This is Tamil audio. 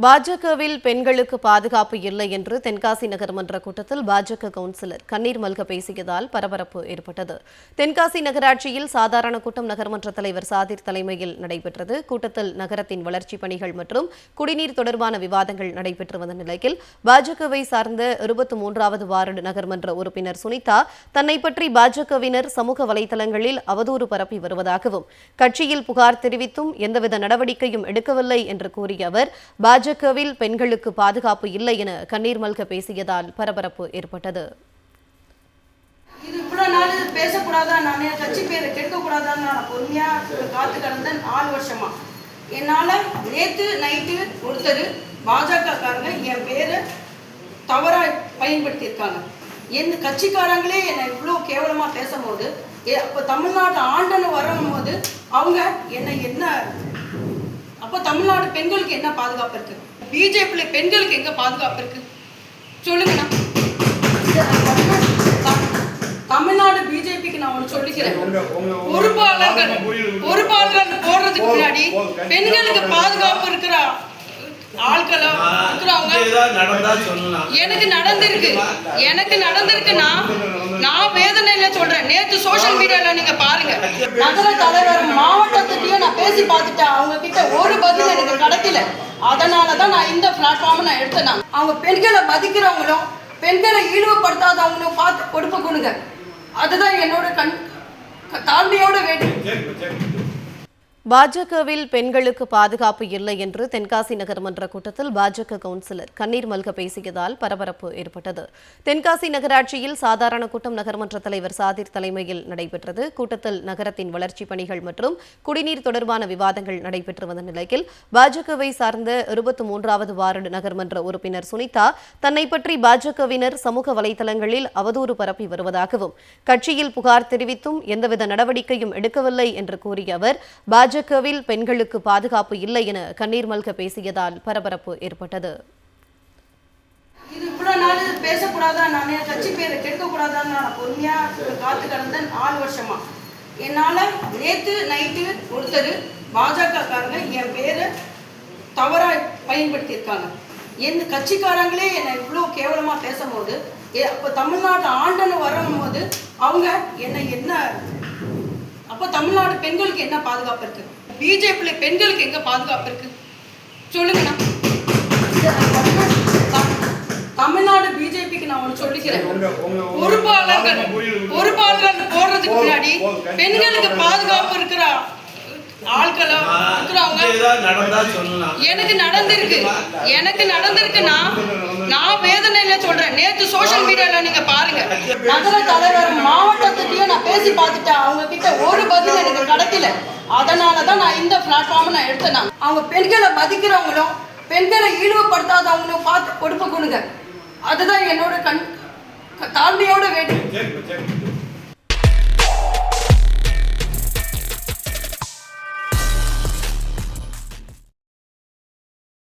பாஜகவில் பெண்களுக்கு பாதுகாப்பு இல்லை என்று தென்காசி நகர்மன்ற கூட்டத்தில் பாஜக கவுன்சிலர் கண்ணீர் மல்க பேசியதால் பரபரப்பு ஏற்பட்டது. தென்காசி நகராட்சியில் சாதாரண கூட்டம் நகர்மன்ற தலைவர் சாதிர் தலைமையில் நடைபெற்றது. கூட்டத்தில் நகரத்தின் வளர்ச்சிப் பணிகள் மற்றும் குடிநீர் தொடர்பான விவாதங்கள் நடைபெற்று வந்த நிலையில் பாஜகவை சார்ந்த 23வது வார்டு நகர்மன்ற உறுப்பினர் சுனிதா தன்னை பற்றி பாஜகவினர் சமூக வலைதளங்களில் அவதூறு பரப்பி வருவதாகவும் கட்சியில் புகார் தெரிவித்தும் எந்தவித நடவடிக்கையும் எடுக்கவில்லை என்று கூறிய அவர் பாஜகவில் பெண்களுக்கு பாதுகாப்பு இல்லை என கண்ணீர் மல்க பேசியதால் பரபரப்பு ஏற்பட்டது. இது இவ்வளவு நாள் பேசக்கூடாதா, நான் கட்சி பேரை கெடுக்கக்கூடாதான்னு நான் பொறுமையா காத்து கிடந்தேன் 4 வருஷமா. என்னால நேத்து நைட்டு ஒருத்தர் பாஜக காரங்க என் பேரை தவறா பயன்படுத்தி இருக்காங்க. என் கட்சிக்காரங்களே என்னை இவ்வளோ கேவலமா பேசும்போது, அப்ப தமிழ்நாட்டு ஆண்டன்னு வரும்போது அவங்க என்ன அப்போ தமிழ்நாடு பெண்களுக்கு என்ன பாதுகாப்பு இருக்கு? பிஜேபியில பெண்களுக்கு எங்க பாதுகாப்பு இருக்கு சொல்லுங்கண்ணா. தமிழ்நாடு பிஜேபிக்கு நான் ஒன்று சொல்லிக்கிறேன், பொறுப்பாளர்கள் போடுறதுக்கு முன்னாடி பெண்களுக்கு பாதுகாப்பு இருக்கிற ஆட்கள இருக்கிறவங்க எனக்கு நடந்திருக்குன்னா நான் வேதனையில சொல்றேன். நேற்று சோசியல் மீடியால நீங்க பாருங்க, நகர தலைவர் மாவட்டத்திலயும் நான் பேசி பார்த்துட்டேன். அவங்க கிட்ட ஒரு பதில் எனக்கு கிடைக்கல. அதனாலதான் நான் இந்த பிளாட்ஃபார்ம் நான் எடுத்தேன். அவங்க பெண்களை மதிக்கிறவங்களும் பெண்களை இழிவுபடுத்தாதவங்களும் பார்த்து கொடுப்ப கொடுங்க. அதுதான் என்னோட தாழ்மையோட வேண்டுகோள். பாஜகவில் பெண்களுக்கு பாதுகாப்பு இல்லை என்று தென்காசி நகர்மன்ற கூட்டத்தில் பாஜக கவுன்சிலர் கண்ணீர் மல்க பேசியதால் பரபரப்பு ஏற்பட்டது. தென்காசி நகராட்சியில் சாதாரண கூட்டம் நகர்மன்ற தலைவர் சாதிர் தலைமையில் நடைபெற்றது. கூட்டத்தில் நகரத்தின் வளர்ச்சிப் பணிகள் மற்றும் குடிநீர் தொடர்பான விவாதங்கள் நடைபெற்று வந்த நிலையில் பாஜகவை சார்ந்த 23வது வார்டு நகர்மன்ற உறுப்பினர் சுனிதா தன்னை பற்றி பாஜகவினர் சமூக வலைதளங்களில் அவதூறு பரப்பி வருவதாகவும் கட்சியில் புகார் தெரிவித்தும் எந்தவித நடவடிக்கையும் எடுக்கவில்லை என்று கூறிய அவர் பாஜகவில் பெண்களுக்கு பாதுகாப்பு இல்லை என கண்ணீர் மல்க பேசியதால் பரபரப்பு ஏற்பட்டது. இது இவ்வளவு நாள் பேசக்கூடாதா, நான் கட்சி பேரை கெடுக்கக்கூடாதான்னு நான் பொறுமையா காத்து கிடந்தேன் 4 வருஷமா. என்னால நேத்து நைட்டு ஒருத்தர் பாஜக காரங்க என் பேரை தவறா பயன்படுத்தி இருக்காங்க. என் கட்சிக்காரங்களே என்னை இவ்வளோ கேவலமா பேசும்போது, அப்போ தமிழ்நாட்டு ஆண்டன்னு வரும்போது அவங்க என்ன அப்போ தமிழ்நாடு பெண்களுக்கு என்ன பாதுகாப்பு இருக்கு? பிஜேபியில பெண்களுக்கு எங்க பாதுகாப்பு இருக்கு சொல்லுங்கண்ணா. தமிழ்நாடு பிஜேபிக்கு நான் ஒன்று சொல்லிக்கிறேன், பொறுப்பாளர்கள் போடுறதுக்கு முன்னாடி பெண்களுக்கு பாதுகாப்பு இருக்கிற ஆட்கள இருக்கிறவங்க எனக்கு நடந்திருக்குன்னா நான் வேதனையில சொல்றேன். நேற்று சோசியல் மீடியால நீங்க பாருங்க, நகர தலைவர் மாவட்டத்திலயும் நான் பேசி பார்த்துட்டேன். அவங்க கிட்ட ஒரு பதில் எனக்கு கிடைக்கல. அதனாலதான் நான் இந்த பிளாட்ஃபார்ம் நான் எடுத்தேன். அவங்க பெண்களை மதிக்கிறவங்களும் பெண்களை இழிவுபடுத்தாதவங்களும் பார்த்து கொடுப்ப கொடுங்க. அதுதான் என்னோட தாழ்மையோட வேண்டுகோள்.